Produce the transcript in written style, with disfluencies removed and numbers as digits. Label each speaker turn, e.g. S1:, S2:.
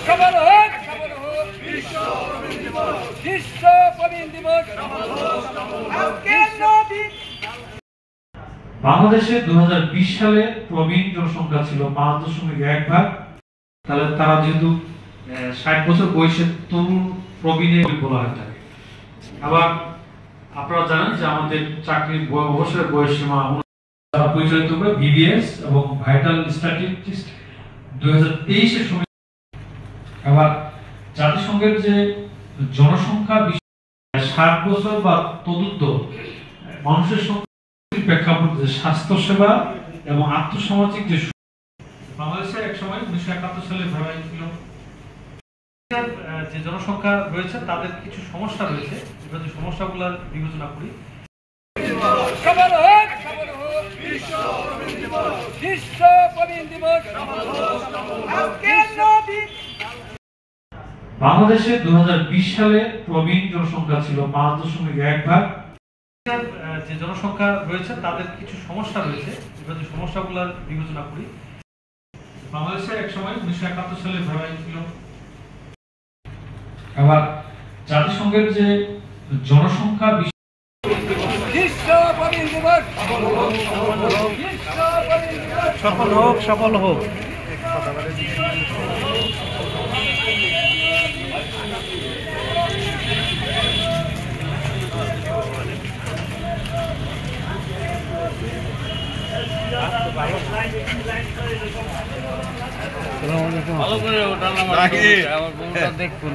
S1: সফল হোক বিশ্ব প্রবীণ দিবস।
S2: বাংলাদেশে 2020 সালে প্রবীণ জনসংখ্যা ছিল 5.1 ভাগ। তাহলে তারা যেহেতু 60 বছর বয়সে তরুণ প্রবীণে বলা হয়ে থাকে। আবার আপনারা জানেন যে আমাদের চাকরির অবসরের বয়সসীমা পরিচালিত হবে বিবিএস এবং ভাইটাল স্ট্যাটিস্টিক্স 2023 সময়। আবার জাতিসংঘের যে জনসংখ্যা 60 বছর বা তদুর্ধ্ব মানুষের সংখ্যা প্রেক্ষাপটে স্বাস্থ্য সেবা এবং আর্থসামাজিক যে বাংলাদেশে এক সময় 1971 সালে ধরা ছিল যে জনসংখ্যা রয়েছে তাদের কিছু সমস্যা রয়েছে, এবার যে সমস্যাগুলো বিবেচনা করি। বাংলাদেশে 2020 সালে প্রবীণ জনসংখ্যা ছিল 5.1 ভাগ। যে জনসংখ্যা রয়েছে তাদের কিছু সমস্যা রয়েছে, এবার যে সমস্যাগুলো বিবেচনা করি। বাংলাদেশে এক সময় 1971 সালে ধরা ছিল। আবার জাতিসংঘের যে জনসংখ্যা
S3: সফল হোক।
S4: ভালো করে ওঠান আমার বউটা দেখুন।